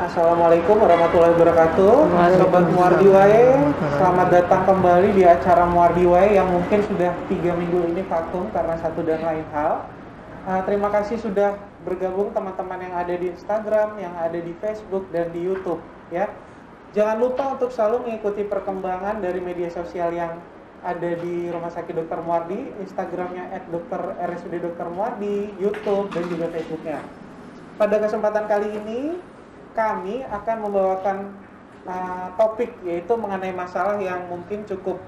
Assalamualaikum warahmatullahi wabarakatuh. Sobat Muardi Wae, selamat datang kembali di acara Muardi Wae yang mungkin sudah 3 minggu ini vakum karena satu dan lain hal. Terima kasih sudah bergabung teman-teman yang ada di Instagram, yang ada di Facebook dan di YouTube ya. Jangan lupa untuk selalu mengikuti perkembangan dari media sosial yang ada di Rumah Sakit Dr. Muardi, Instagramnya @RSUD Dr. Muardi, YouTube dan juga Facebooknya. Pada kesempatan kali ini kami akan membawakan topik yaitu mengenai masalah yang mungkin cukup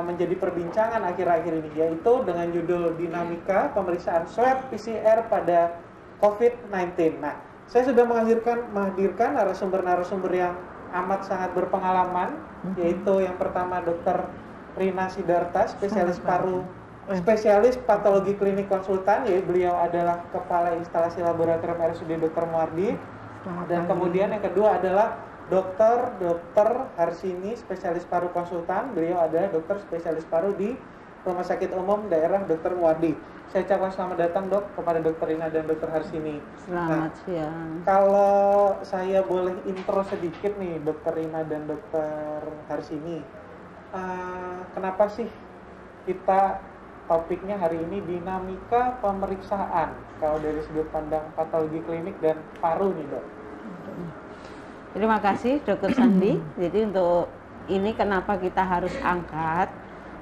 menjadi perbincangan akhir-akhir ini, yaitu dengan judul dinamika pemeriksaan swab PCR pada COVID-19. Nah, saya sudah menghadirkan narasumber-narasumber yang amat sangat berpengalaman, yaitu yang pertama Dr. Rina Sidarta, spesialis patologi klinik konsultan, yaitu beliau adalah Kepala Instalasi Laboratorium RSUD Dr. Muardi. Dan kemudian yang kedua adalah Dr. Harsini, spesialis paru konsultan. Beliau adalah dokter spesialis paru di Rumah Sakit Umum Daerah Dr. Muardi. Saya ucapkan selamat datang dok kepada Dr. Rina dan Dr. Harsini. Selamat siang. Kalau saya boleh intro sedikit nih Dr. Rina dan Dr. Harsini, kenapa sih kita topiknya hari ini dinamika pemeriksaan kalau dari sudut pandang patologi klinik dan paru nih dok? Terima kasih Dr. Sandi. Jadi untuk ini kenapa kita harus angkat?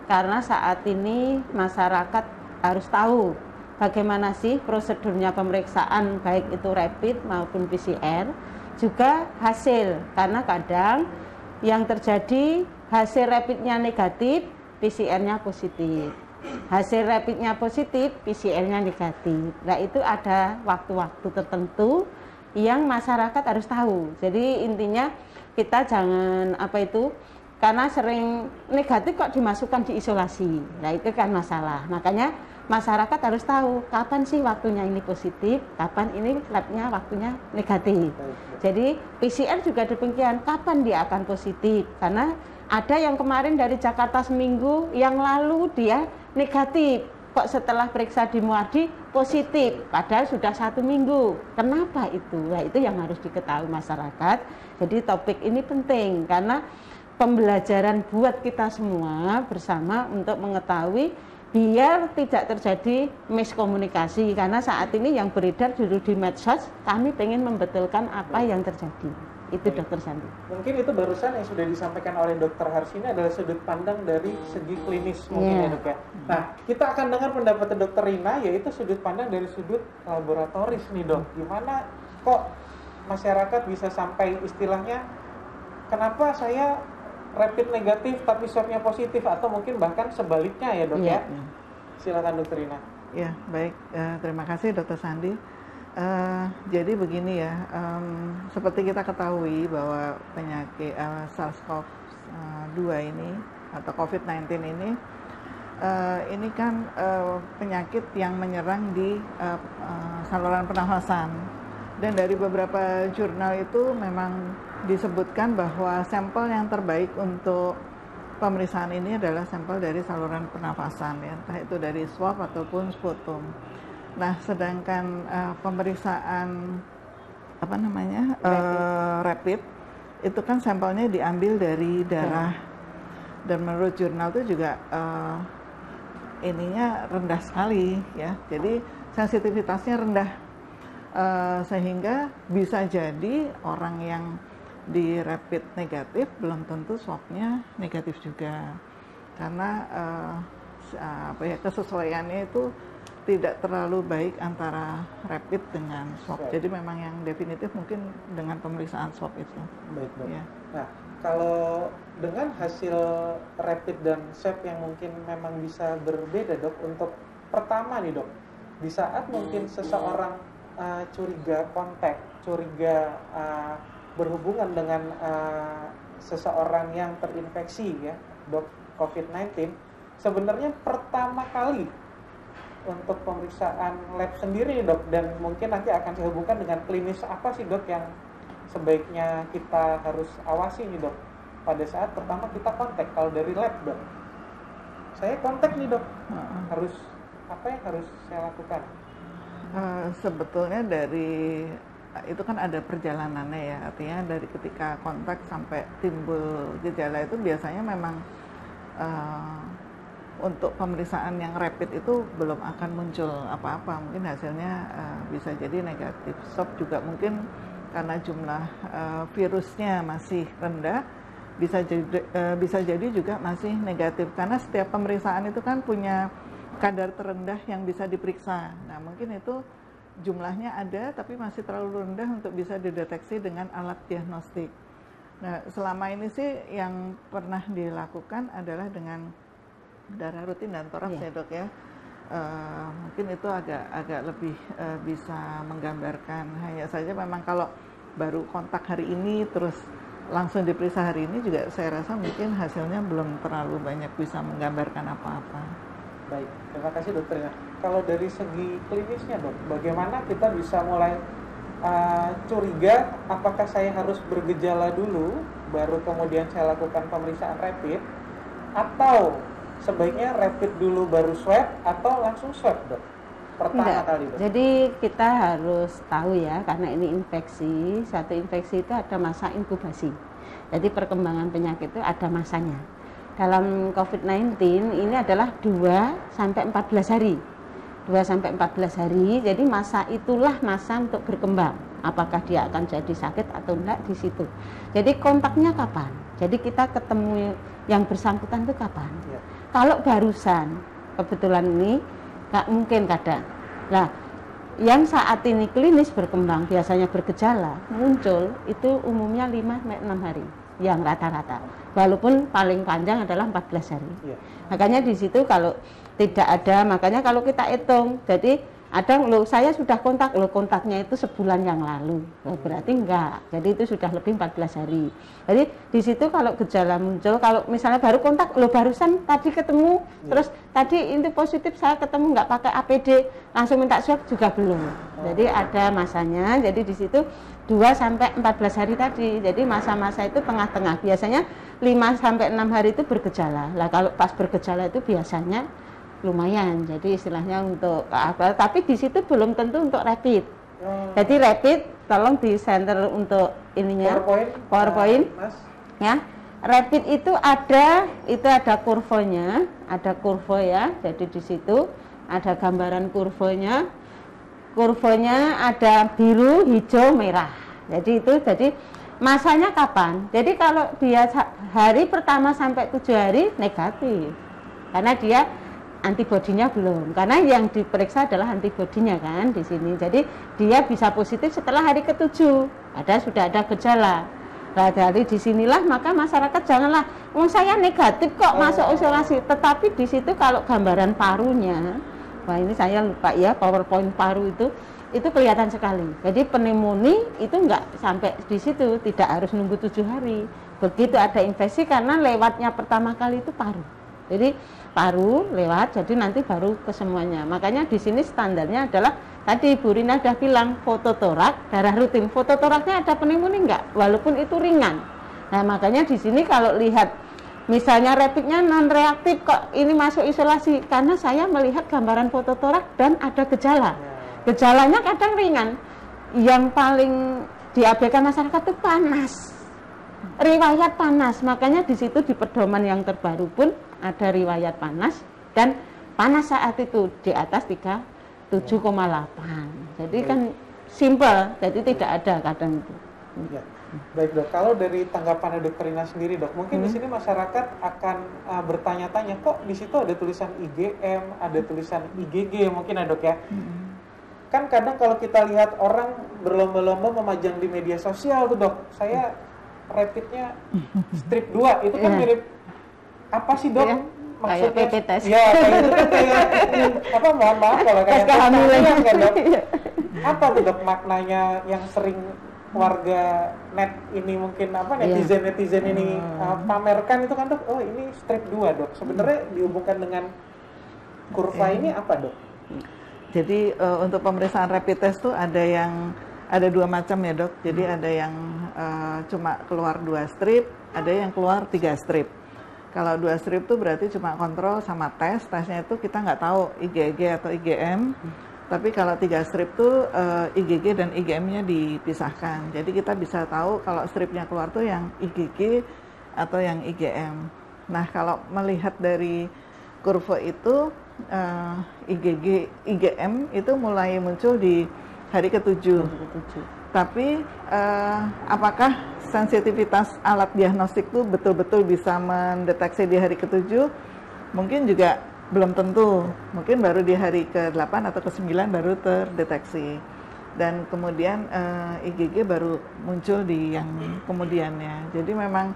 Karena saat ini masyarakat harus tahu bagaimana sih prosedurnya pemeriksaan baik itu rapid maupun PCR, juga hasil. Karena kadang yang terjadi hasil rapidnya negatif, PCR-nya positif. Hasil rapidnya positif, PCR-nya negatif. Nah itu ada waktu-waktu tertentu yang masyarakat harus tahu. Jadi intinya kita jangan karena sering negatif kok dimasukkan di isolasi. Nah itu kan masalah. Makanya masyarakat harus tahu kapan sih waktunya ini positif, kapan ini labnya waktunya negatif. Jadi PCR juga demikian, kapan dia akan positif. Karena ada yang kemarin dari Jakarta seminggu yang lalu dia negatif, kok setelah periksa di Muardi positif, padahal sudah 1 minggu. Kenapa itu? Nah itu yang harus diketahui masyarakat. Jadi topik ini penting karena pembelajaran buat kita semua bersama untuk mengetahui biar tidak terjadi miskomunikasi. Karena saat ini yang beredar dulu di medsos, kami ingin membetulkan apa yang terjadi. Itu Dr. Sandi. Mungkin itu barusan yang sudah disampaikan oleh Dr. Harsini adalah sudut pandang dari segi klinis mungkin ya dok ya. Nah kita akan dengar pendapat Dr. Rina, yaitu sudut pandang dari sudut laboratoris nih dok. Gimana kok masyarakat bisa sampai istilahnya kenapa saya rapid negatif tapi swabnya positif, atau mungkin bahkan sebaliknya ya dok ya. Silakan Dr. Rina. Ya baik, terima kasih Dr. Sandi. Jadi begini ya, seperti kita ketahui bahwa penyakit SARS-CoV-2 ini atau COVID-19 ini kan penyakit yang menyerang di saluran pernafasan, dan dari beberapa jurnal itu memang disebutkan bahwa sampel yang terbaik untuk pemeriksaan ini adalah sampel dari saluran pernafasan ya, entah itu dari swab ataupun sputum. Nah, sedangkan pemeriksaan rapid itu kan sampelnya diambil dari darah, dan menurut jurnal itu juga ininya rendah sekali ya. Jadi sensitivitasnya rendah, sehingga bisa jadi orang yang di rapid negatif belum tentu swabnya negatif juga, karena kesesuaiannya itu tidak terlalu baik antara rapid dengan swab. Jadi memang yang definitif mungkin dengan pemeriksaan swab itu. Baik. Ya. Nah, kalau dengan hasil rapid dan swab yang mungkin memang bisa berbeda dok, untuk pertama nih dok, di saat mungkin seseorang curiga kontak, curiga berhubungan dengan seseorang yang terinfeksi ya dok COVID-19, sebenarnya pertama kali untuk pemeriksaan lab sendiri dok, dan mungkin nanti akan saya hubungkan dengan klinis, apa sih dok yang sebaiknya kita harus awasi nih dok pada saat pertama kita kontak? Kalau dari lab dok, saya kontak nih dok, apa yang harus saya lakukan? Sebetulnya dari itu kan ada perjalanannya ya, artinya dari ketika kontak sampai timbul gejala itu biasanya memang untuk pemeriksaan yang rapid itu belum akan muncul apa-apa, mungkin hasilnya bisa jadi negatif. Swab juga mungkin karena jumlah virusnya masih rendah, bisa jadi juga masih negatif, karena setiap pemeriksaan itu kan punya kadar terendah yang bisa diperiksa. Nah mungkin itu jumlahnya ada tapi masih terlalu rendah untuk bisa dideteksi dengan alat diagnostik. Nah selama ini sih yang pernah dilakukan adalah dengan darah rutin dan toraks ya dok ya. Mungkin itu agak lebih bisa menggambarkan. Hanya saja memang kalau baru kontak hari ini terus langsung diperiksa hari ini juga saya rasa mungkin hasilnya belum terlalu banyak bisa menggambarkan apa-apa. Baik, terima kasih dokter. Kalau dari segi klinisnya dok, bagaimana kita bisa mulai curiga apakah saya harus bergejala dulu baru kemudian saya lakukan pemeriksaan rapid, atau sebaiknya rapid dulu baru swab, atau langsung swab dok pertama kali dok? Jadi kita harus tahu ya, karena ini infeksi, satu infeksi itu ada masa inkubasi. Jadi perkembangan penyakit itu ada masanya. Dalam COVID-19 ini adalah 2-14 hari. 2-14 hari, jadi masa itulah masa untuk berkembang. Apakah dia akan jadi sakit atau enggak di situ. Jadi kontaknya kapan? Jadi kita ketemu yang bersangkutan itu kapan? Ya. Kalau barusan, kebetulan ini nggak mungkin kadang. Nah, yang saat ini klinis berkembang, biasanya bergejala, muncul, itu umumnya 5-6 hari. Yang rata-rata, walaupun paling panjang adalah 14 hari. Ya. Makanya di situ kalau tidak ada, makanya kalau kita hitung, jadi ada loh, saya sudah kontak, loh kontaknya itu sebulan yang lalu, loh, berarti enggak, jadi itu sudah lebih 14 hari. Jadi di situ kalau gejala muncul, kalau misalnya baru kontak, loh barusan tadi ketemu, terus tadi itu positif, saya ketemu nggak pakai APD, langsung minta swab juga belum. Jadi ada masanya, jadi di situ 2-14 hari tadi, jadi masa-masa itu tengah-tengah, biasanya 5-6 hari itu bergejala. Lah kalau pas bergejala itu biasanya lumayan, jadi istilahnya untuk apa, tapi di situ belum tentu untuk rapid. Jadi rapid tolong di center untuk ininya PowerPoint ya. Rapid itu ada kurvanya, ada kurva ya, jadi di situ ada gambaran kurvanya ada biru, hijau, merah. Jadi masanya kapan? Jadi kalau dia hari pertama sampai 7 hari negatif, karena dia antibodinya belum, karena yang diperiksa adalah antibodinya kan di sini. Jadi dia bisa positif setelah hari ke-7, sudah ada gejala. Nah dari disinilah maka masyarakat janganlah, saya negatif kok masuk isolasi. Tetapi di situ kalau gambaran parunya, wah ini saya lupa ya, PowerPoint paru itu kelihatan sekali. Jadi pneumonia itu enggak sampai di situ, tidak harus nunggu 7 hari. Begitu ada infeksi, karena lewatnya pertama kali itu paru. Jadi paru lewat, jadi nanti baru ke semuanya. Makanya di sini standarnya adalah tadi Bu Rina sudah bilang fototorak, darah rutin. Fototoraknya ada pneumonia enggak? Walaupun itu ringan. Nah makanya di sini kalau lihat misalnya rapidnya non reaktif kok ini masuk isolasi, karena saya melihat gambaran fototorak dan ada gejala. Gejalanya kadang ringan. Yang paling diabaikan masyarakat itu panas. Riwayat panas, makanya di situ di pedoman yang terbaru pun ada riwayat panas, dan panas saat itu di atas 37,8. Jadi kan simple, jadi tidak ada kadang itu. Ya. Baik dok, kalau dari tanggapan dokter Rina sendiri dok, mungkin di sini masyarakat akan bertanya-tanya, kok di situ ada tulisan IgM, ada tulisan IgG mungkin ya dok ya. Kan kadang kalau kita lihat orang berlomba-lomba memajang di media sosial tuh dok, saya rapidnya strip 2, itu kan mirip apa sih dok? Maksudnya kayak PP tes. Ya, kayak itu kan kayak apa, mohon maaf kalau kayak kehamilan kan dok. Apa tuh dok maknanya yang sering warga net ini mungkin apa netizen ini pamerkan itu kan dok, oh ini strip 2 dok. Sebenarnya dihubungkan dengan kurva ini apa dok? Jadi untuk pemeriksaan rapid test tuh ada 2 macam ya dok. Jadi ada yang cuma keluar 2 strip, ada yang keluar 3 strip. Kalau 2 strip tuh berarti cuma kontrol sama tesnya itu kita nggak tahu IgG atau IgM. Tapi kalau 3 strip tuh IgG dan IgM-nya dipisahkan. Jadi kita bisa tahu kalau stripnya keluar tuh yang IgG atau yang IgM. Nah, kalau melihat dari kurva itu IgG, IgM itu mulai muncul di hari ke-7. Tapi apakah sensitivitas alat diagnostik itu betul-betul bisa mendeteksi di hari ke-7? Mungkin juga belum tentu, mungkin baru di hari ke-8 atau ke-9 baru terdeteksi. Dan kemudian IgG baru muncul di yang kemudiannya. Jadi memang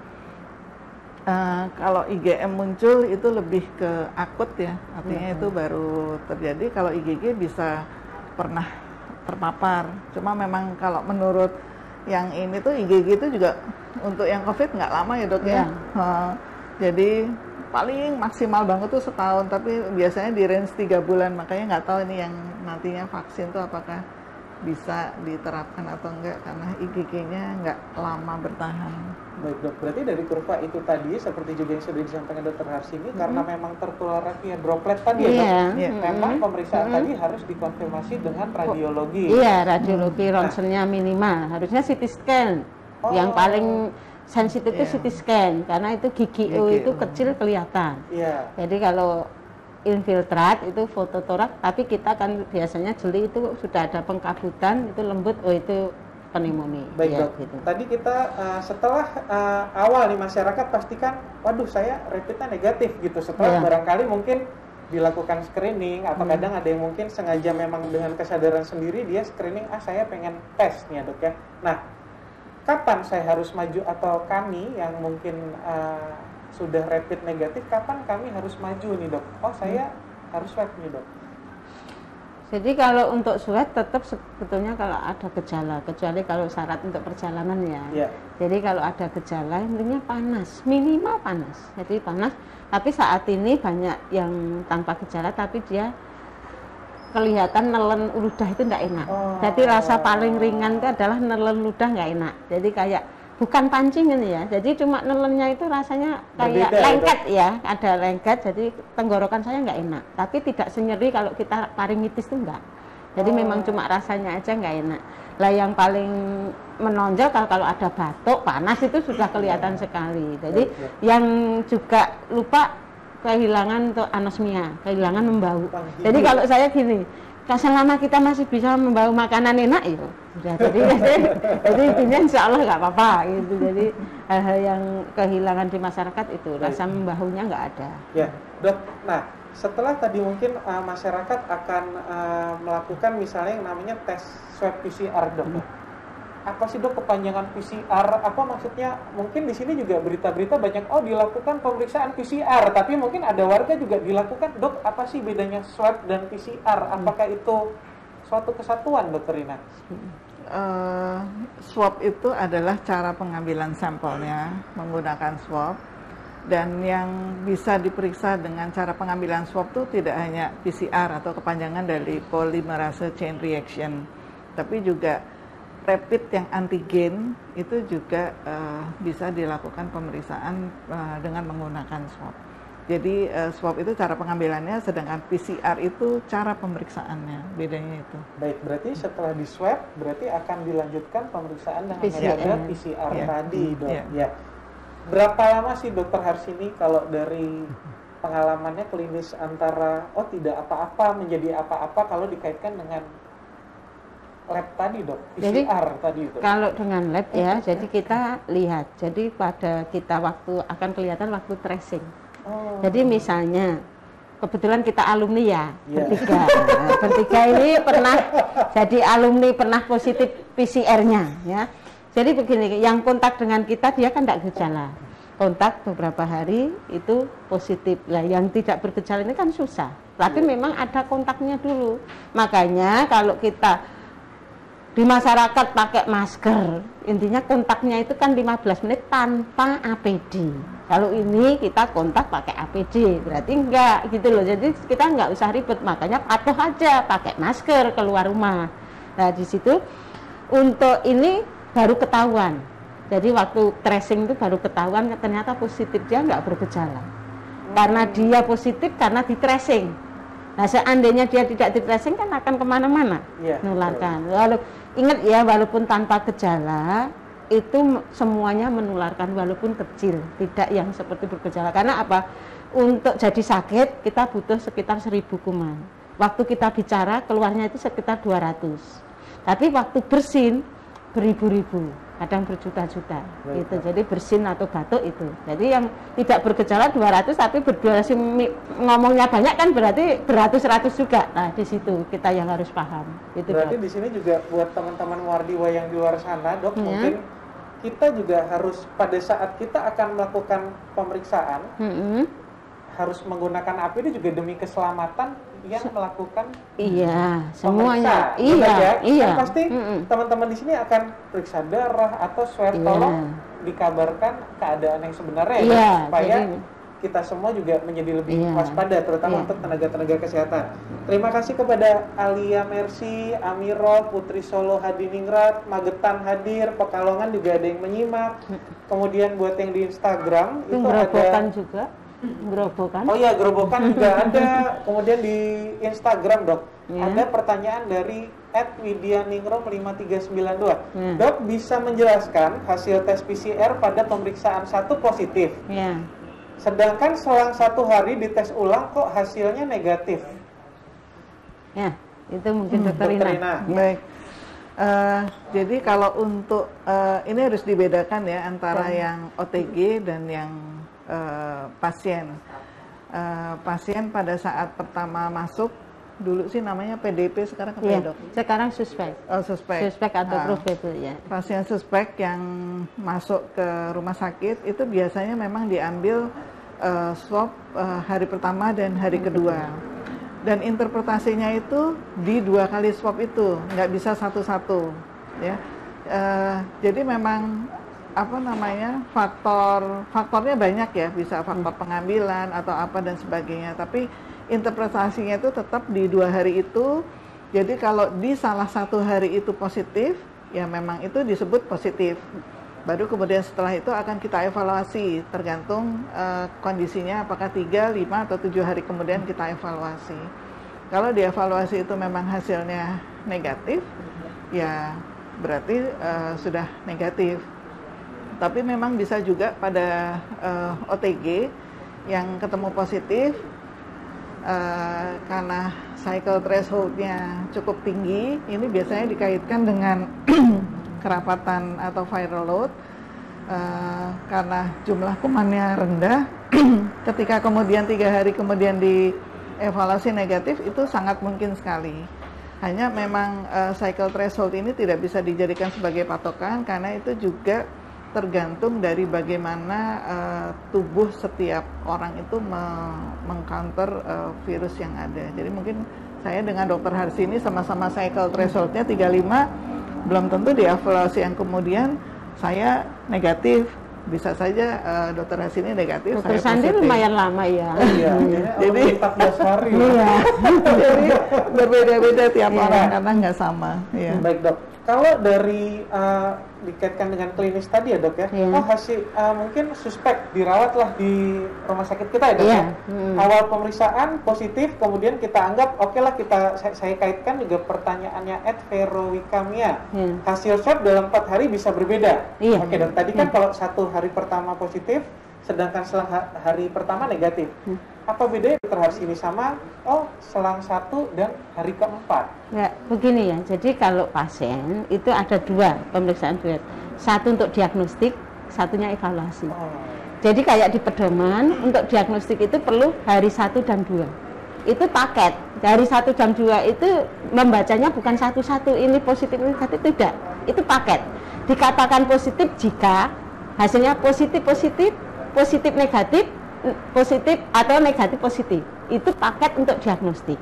kalau IgM muncul itu lebih ke akut ya, artinya itu baru terjadi. Kalau IgG bisa pernah terpapar. Cuma memang kalau menurut yang ini tuh IgG itu juga untuk yang COVID nggak lama ya dok ya. Jadi paling maksimal banget tuh setahun, tapi biasanya di range 3 bulan, makanya nggak tahu ini yang nantinya vaksin tuh apakah bisa diterapkan atau enggak, karena IgG-nya nggak lama bertahan. Baik dok, berarti dari kurva itu tadi, seperti juga yang sudah disampaikan dokter Harsini, karena memang tertular via droplet tadi ya dok, memang pemeriksaan tadi harus dikonfirmasi dengan radiologi. Iya, radiologi ronsennya minimal, harusnya CT scan, yang paling sensitif itu CT scan, karena itu GGO itu kecil kelihatan. Jadi kalau infiltrat itu fototorak, tapi kita kan biasanya jeli itu sudah ada pengkabutan, itu lembut, oh itu pneumonia. Baik dok, gitu. Tadi kita setelah awal nih masyarakat pastikan, waduh saya rapidnya negatif gitu, setelah barangkali mungkin dilakukan screening, atau kadang ada yang mungkin sengaja memang dengan kesadaran sendiri dia screening, saya pengen tes nih ya dok ya. Nah, kapan saya harus maju, atau kami yang mungkin sudah rapid negatif, kapan kami harus maju nih dok? Saya harus swab nih dok. Jadi kalau untuk swab tetap sebetulnya kalau ada gejala, kecuali kalau syarat untuk perjalanan ya. Jadi kalau ada gejala intinya panas, minimal panas. Jadi panas, tapi saat ini banyak yang tanpa gejala tapi dia kelihatan nelen ludah itu tidak enak. Jadi rasa paling ringan itu adalah nelen ludah nggak enak. Jadi kayak bukan pancingan ya. Jadi cuma nelennya itu rasanya kayak lengket ya, ada lengket. Jadi tenggorokan saya nggak enak. Tapi tidak senyeri kalau kita faringitis itu enggak. Jadi memang cuma rasanya aja nggak enak. Lah yang paling menonjol kalau ada batuk, panas itu sudah kelihatan sekali. Jadi yang juga lupa kehilangan untuk anosmia, kehilangan membau. Jadi kalau saya gini, selama kita masih bisa membau makanan enak ya sudah. Jadi intinya insya Allah nggak apa-apa gitu. Jadi hal-hal yang kehilangan di masyarakat itu rasa membaunya nggak ada. Ya dok. Nah setelah tadi mungkin masyarakat akan melakukan misalnya yang namanya tes swab PCR dok. Apa sih dok kepanjangan PCR? Apa maksudnya? Mungkin di sini juga berita-berita banyak, dilakukan pemeriksaan PCR, tapi mungkin ada warga juga dilakukan, dok apa sih bedanya swab dan PCR? Apakah itu suatu kesatuan dokter Rina? Swab itu adalah cara pengambilan sampelnya menggunakan swab, dan yang bisa diperiksa dengan cara pengambilan swab itu tidak hanya PCR atau kepanjangan dari polymerase chain reaction, tapi juga rapid yang antigen itu juga bisa dilakukan pemeriksaan dengan menggunakan swab. Jadi swab itu cara pengambilannya, sedangkan PCR itu cara pemeriksaannya, bedanya itu. Baik, berarti setelah di swab berarti akan dilanjutkan pemeriksaan dengan metode PCR tadi dok. Ya. Berapa lama sih dokter Harsini kalau dari pengalamannya klinis antara tidak apa-apa menjadi apa-apa kalau dikaitkan dengan lab tadi dok, PCR jadi, tadi itu. Kalau dengan lab ya, jadi kita lihat. Jadi pada kita waktu akan kelihatan waktu tracing. Jadi misalnya kebetulan kita alumni ya, bertiga. Bertiga ini pernah jadi alumni, pernah positif PCR-nya ya. Jadi begini, yang kontak dengan kita dia kan tidak gejala. Kontak beberapa hari itu positif. Lah yang tidak bergejala ini kan susah. Tapi memang ada kontaknya dulu. Makanya kalau kita di masyarakat pakai masker, intinya kontaknya itu kan 15 menit tanpa APD. Kalau ini kita kontak pakai APD, berarti enggak gitu loh. Jadi kita enggak usah ribet, makanya patuh aja pakai masker keluar rumah. Nah di situ untuk ini baru ketahuan. Jadi waktu tracing itu baru ketahuan ternyata positif, dia enggak bergejala. Karena dia positif karena di tracing. Nah, seandainya dia tidak di tracing kan akan kemana-mana menularkan. Lalu ingat ya, walaupun tanpa gejala itu semuanya menularkan walaupun kecil, tidak yang seperti bergejala. Karena apa? Untuk jadi sakit kita butuh sekitar 1000 kuman. Waktu kita bicara keluarnya itu sekitar 200. Tapi waktu bersin beribu-ribu, kadang berjuta-juta gitu. Jadi bersin atau batuk itu. Jadi yang tidak bergejala 200 tapi berdurasi ngomongnya banyak kan berarti beratus-ratus juga. Nah, di situ kita yang harus paham. Itu berarti di sini juga buat teman-teman Muardiwa yang di luar sana, Dok, mungkin kita juga harus pada saat kita akan melakukan pemeriksaan harus menggunakan APD juga demi keselamatan yang melakukan semuanya. Kan pasti teman-teman di sini akan periksa darah atau swab, tolong dikabarkan keadaan yang sebenarnya supaya kita semua juga menjadi lebih waspada, terutama untuk tenaga-tenaga kesehatan. Terima kasih kepada Alia Mercy, Amirul, Putri Solo Hadiningrat, Magetan hadir, Pekalongan juga ada yang menyimak. Kemudian buat yang di Instagram itu ada juga. Gerobokan. Oh iya, gerobokan juga ada. Kemudian di Instagram, Dok, ada pertanyaan dari @widianingrum5392. Dok, bisa menjelaskan hasil tes PCR pada pemeriksaan 1 positif. Sedangkan selang 1 hari dites ulang kok hasilnya negatif. Ya, itu mungkin Dokter Ina. Baik. Jadi kalau untuk ini harus dibedakan ya antara yang OTG dan yang pasien. Pasien pada saat pertama masuk dulu sih namanya PDP, sekarang apa Dok? Sekarang suspek. Oh, suspek. Suspek atau probable ya. Pasien suspek yang masuk ke rumah sakit itu biasanya memang diambil swab hari pertama dan hari kedua. Dan interpretasinya itu di 2 kali swab itu, nggak bisa satu-satu ya. Jadi memang faktornya banyak ya, bisa faktor pengambilan atau apa dan sebagainya, tapi interpretasinya itu tetap di 2 hari itu. Jadi kalau di salah 1 hari itu positif, ya memang itu disebut positif. Baru kemudian setelah itu akan kita evaluasi, tergantung kondisinya apakah 3, 5 atau 7 hari kemudian kita evaluasi. Kalau dievaluasi itu memang hasilnya negatif, ya berarti sudah negatif. Tapi memang bisa juga pada OTG yang ketemu positif karena cycle threshold-nya cukup tinggi. Ini biasanya dikaitkan dengan kerapatan atau viral load karena jumlah kumannya rendah. Ketika kemudian 3 hari kemudian dievaluasi negatif, itu sangat mungkin sekali. Hanya memang cycle threshold ini tidak bisa dijadikan sebagai patokan karena itu juga tergantung dari bagaimana tubuh setiap orang itu mengcounter virus yang ada. Jadi mungkin saya dengan Dr. Harsini sama-sama cycle threshold-nya 35, belum tentu di evaluasi yang kemudian saya negatif. Bisa saja Dr. Harsini negatif, Dr. saya Sandi positif. lumayan lama ya. Jadi 14 hari. Jadi berbeda-beda tiap orang karena nggak sama. Ya. Baik, Dok. Kalau dari dikaitkan dengan klinis tadi ya, Dok ya. Hasil mungkin suspek dirawatlah di rumah sakit kita ya, Dok ya. Awal pemeriksaan positif, kemudian kita anggap oke lah, saya kaitkan juga pertanyaannya @verowikamia. Hasil swab dalam 4 hari bisa berbeda. Oke, Dok. Tadi kan kalau 1 hari pertama positif, sedangkan selang hari pertama negatif. Apa bedanya Dr. Harsini sama selang 1 dan hari keempat? Ya, begini ya. Jadi kalau pasien itu ada 2 pemeriksaan duet. 1 untuk diagnostik, 1-nya evaluasi. Jadi kayak di pedoman untuk diagnostik itu perlu hari 1 dan 2. Itu paket. Dari 1 dan 2 itu membacanya bukan satu-satu ini positif ini negatif, tidak. Itu paket. Dikatakan positif jika hasilnya positif negatif, positif atau negatif positif. Itu paket untuk diagnostik.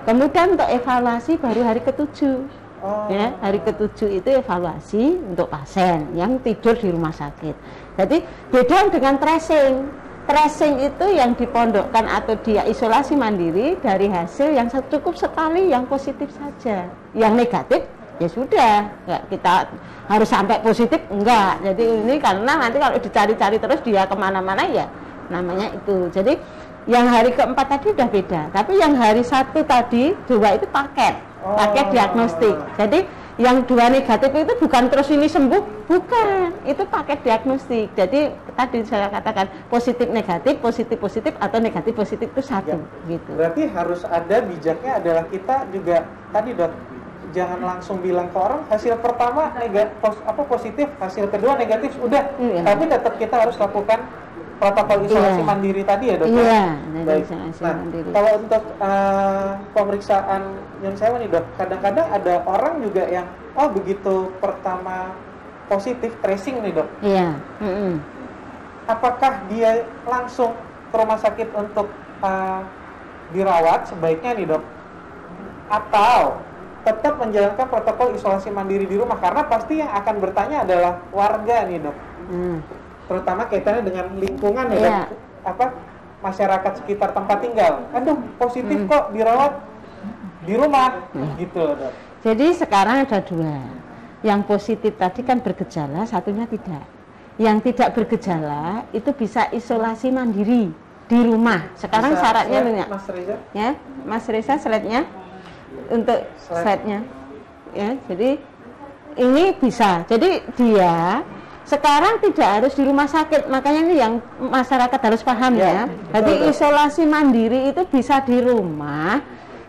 Kemudian untuk evaluasi baru hari ke-7. Ya, hari ke-7 itu evaluasi untuk pasien yang tidur di rumah sakit. Jadi beda dengan tracing. Tracing itu yang dipondokkan atau dia isolasi mandiri dari hasil yang cukup sekali yang positif saja. Yang negatif ya sudah, nggak kita harus sampai positif, enggak. Jadi ini karena nanti kalau dicari-cari terus dia kemana-mana ya namanya itu. Jadi Yang hari keempat tadi udah beda, tapi yang hari 1 tadi 2 itu paket diagnostik. Jadi yang 2 negatif itu bukan terus ini sembuh, bukan, itu paket diagnostik. Jadi tadi saya katakan positif negatif atau negatif positif itu satu, gitu. Berarti harus ada bijaknya adalah kita juga tadi dok, jangan langsung bilang ke orang hasil pertama positif, hasil kedua negatif, udah. Tapi tetap kita harus lakukan protokol isolasi mandiri tadi ya dok? Iya, isolasi mandiri. Kalau untuk pemeriksaan yang saya nih dok, kadang-kadang ada orang juga yang begitu pertama positif tracing nih dok. Iya. Apakah dia langsung ke rumah sakit untuk dirawat sebaiknya nih dok? Atau tetap menjalankan protokol isolasi mandiri di rumah, karena pasti yang akan bertanya adalah warga nih dok, terutama kaitannya dengan lingkungan ya dok, masyarakat sekitar tempat tinggal. Aduh positif kok dirawat di rumah, gitu loh dok. Jadi sekarang ada 2, yang positif tadi kan bergejala, satunya tidak. Yang tidak bergejala itu bisa isolasi mandiri di rumah. Sekarang syaratnya banyak. Mas Reza? Ya, Mas Reza slide-nya. Untuk slide-nya ya, jadi ini bisa, jadi dia sekarang tidak harus di rumah sakit, makanya ini yang masyarakat harus paham ya. Jadi isolasi mandiri itu bisa di rumah,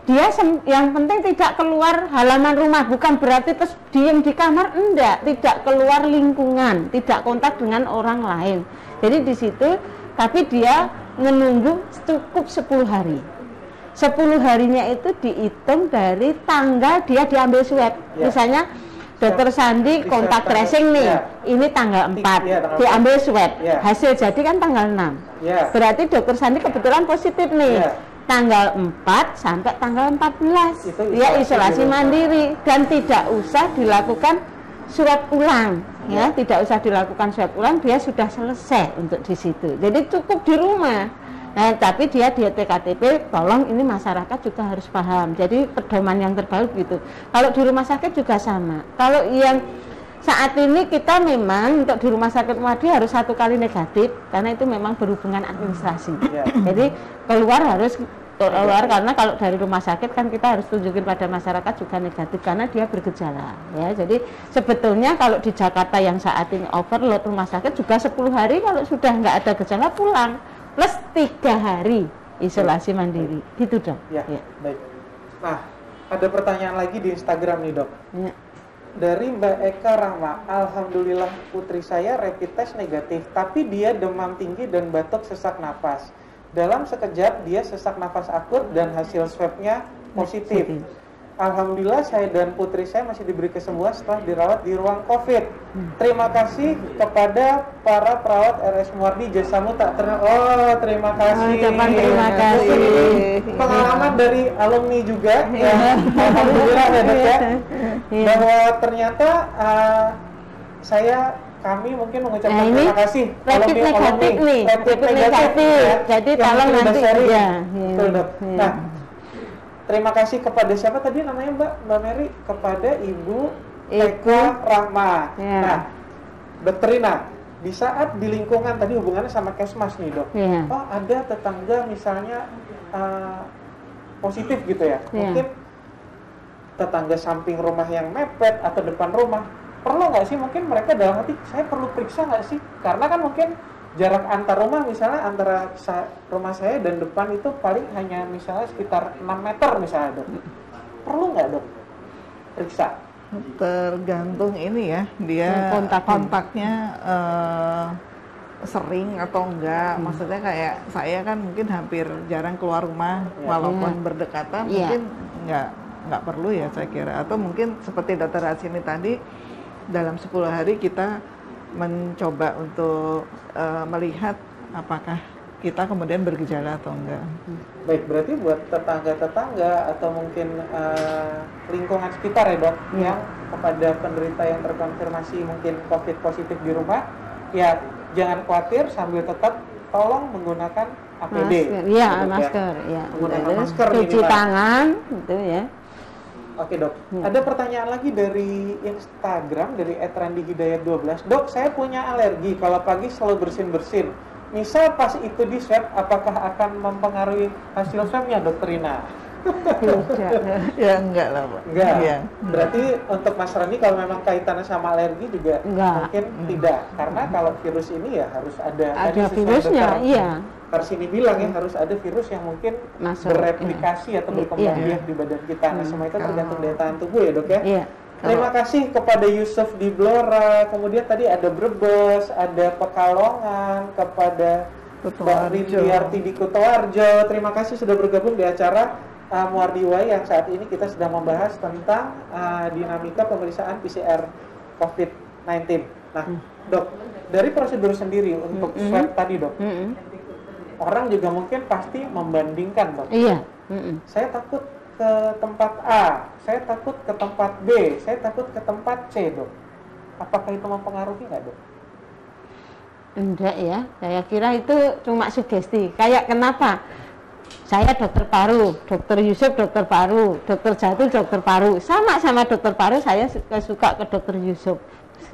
dia yang penting tidak keluar halaman rumah, bukan berarti terus diem di kamar, enggak, tidak keluar lingkungan, tidak kontak dengan orang lain. Jadi di situ, tapi dia menunggu cukup 10 hari. 10 harinya itu dihitung dari tanggal dia diambil swab. Misalnya Dokter Sandi kontak tracing nih, ini tanggal 4, diambil swab. Hasil jadi kan tanggal 6. Berarti Dokter Sandi kebetulan positif nih. Tanggal 4 sampai tanggal 14 dia isolasi mandiri dan tidak usah dilakukan swab ulang. Ya, tidak usah dilakukan swab ulang, dia sudah selesai untuk di situ. Jadi cukup di rumah. Nah, tapi dia di TKTP, tolong ini masyarakat juga harus paham. Jadi pedoman yang terbaik gitu. Kalau di rumah sakit juga sama. Kalau yang saat ini kita memang untuk di rumah sakit Muardi harus 1 kali negatif, karena itu memang berhubungan administrasi. Jadi keluar karena kalau dari rumah sakit kan kita harus tunjukin pada masyarakat juga negatif karena dia bergejala. Ya, jadi sebetulnya kalau di Jakarta yang saat ini overload rumah sakit juga 10 hari kalau sudah nggak ada gejala pulang. Plus 3 hari isolasi mandiri, gitu dok. Ya, baik. Nah, ada pertanyaan lagi di Instagram nih dok. Dari Mbak Eka Rahma, alhamdulillah putri saya rapid test negatif, tapi dia demam tinggi dan batuk sesak nafas. Dalam sekejap dia sesak nafas akut dan hasil swabnya positif. Alhamdulillah saya dan putri saya masih diberi kesembuhan setelah dirawat di ruang COVID. Terima kasih kepada para perawat RS Muardi, jasamu tak terima kasih. Terima kasih. Pengalaman dari alumni juga ya. Alhamdulillah ya dok ya. Bahwa ternyata kami mungkin mengucapkan terima kasih. Rapid negatif nih. Rapid negatif. Ya. Jadi tolong nanti ya. Betul dok. Nah, terima kasih kepada siapa tadi namanya Mbak Mary, kepada Ibu Eka Rahma. Nah, Dokter Rina, di saat di lingkungan tadi hubungannya sama Kesmas nih dok, ada tetangga misalnya positif gitu ya, mungkin tetangga samping rumah yang mepet atau depan rumah, perlu nggak sih mungkin mereka dalam hati, saya perlu periksa nggak sih? Karena kan mungkin jarak antar rumah misalnya antara rumah saya dan depan itu paling hanya misalnya sekitar 6 meter misalnya dok. Perlu nggak dok periksa? Tergantung ini ya, dia kontaknya sering atau enggak. Maksudnya kayak saya kan mungkin hampir jarang keluar rumah walaupun berdekatan, mungkin nggak perlu ya saya kira. Atau mungkin seperti Dokter Rasini tadi, dalam 10 hari kita mencoba untuk melihat apakah kita kemudian bergejala atau enggak. Baik, berarti buat tetangga-tetangga atau mungkin lingkungan sekitar ya dok, yang kepada penderita yang terkonfirmasi mungkin COVID positif di rumah, ya jangan khawatir, sambil tetap tolong menggunakan APD. Masker. Menggunakan masker, cuci tangan, gitu ya. Oke dok, ada pertanyaan lagi dari Instagram dari @randihidayat12. Dok, saya punya alergi, kalau pagi selalu bersin-bersin. misal pas itu di swab, apakah akan mempengaruhi hasil swabnya, Dokter Rina? Ya enggak lah, Pak. Enggak. Ya. Berarti untuk Mas Rani kalau memang kaitannya sama alergi juga mungkin tidak, karena kalau virus ini ya harus ada virusnya, iya. Karsini bilang ya harus ada virus yang mungkin bereplikasi atau berkembang biak di badan kita. Nah, semua itu tergantung daya tahan tubuh ya, Dok ya. Iya. Terima kasih kepada Yusuf di Blora, kemudian tadi ada Brebes, ada Pekalongan, kepada Mbak Rindiarti di Kutoarjo. Terima kasih sudah bergabung di acara Muardiwai yang saat ini kita sedang membahas tentang dinamika pemeriksaan PCR COVID-19. Nah, Dok, dari prosedur sendiri untuk swab tadi, Dok, orang juga mungkin pasti membandingkan, Dok. Iya. Saya takut ke tempat A, saya takut ke tempat B, saya takut ke tempat C, Dok. Apakah itu mempengaruhi nggak, Dok? Enggak ya, saya kira itu cuma sugesti. Kayak kenapa? Saya dokter paru, dokter Yusuf dokter paru, dokter Jatuh dokter paru. Sama dokter paru, saya suka ke dokter Yusuf.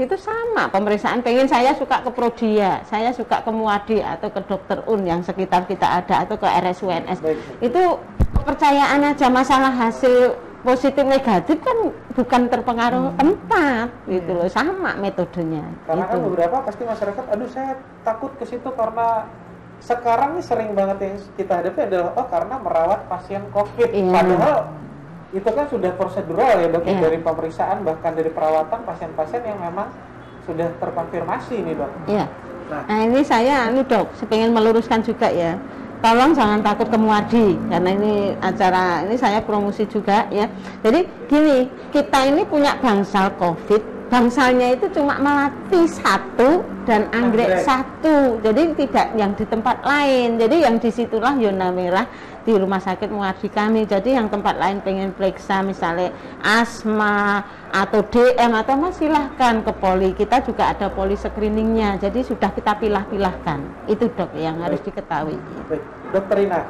Itu sama, pemeriksaan pengen saya suka ke Prodia, saya suka ke Muadi atau ke dokter Un yang sekitar kita ada, atau ke RSUNS. Itu kepercayaan aja, masalah hasil positif negatif kan bukan terpengaruh tempat gitu loh, sama metodenya. Karena kan beberapa pasti masyarakat, aduh saya takut ke situ karena sekarang ini sering banget yang kita hadapi adalah karena merawat pasien COVID. Padahal itu kan sudah prosedural ya, Dok, dari pemeriksaan bahkan dari perawatan pasien-pasien yang memang sudah terkonfirmasi nih, Dok. Iya. Nah ini saya Dok, saya pengen meluruskan juga ya. Tolong jangan takut ke Muadi, karena ini acara ini saya promosi juga ya. Jadi gini, kita ini punya bangsal COVID, bangsalnya itu cuma melati 1 dan anggrek 1, jadi tidak yang di tempat lain. Jadi yang disitulah zona merah di rumah sakit Muadi kami. Jadi yang tempat lain pengen periksa misalnya asma atau DM atau mas silahkan ke poli, kita juga ada poli screeningnya, jadi sudah kita pilah-pilahkan. Itu, Dok, yang harus diketahui. Baik. Dokter Rina,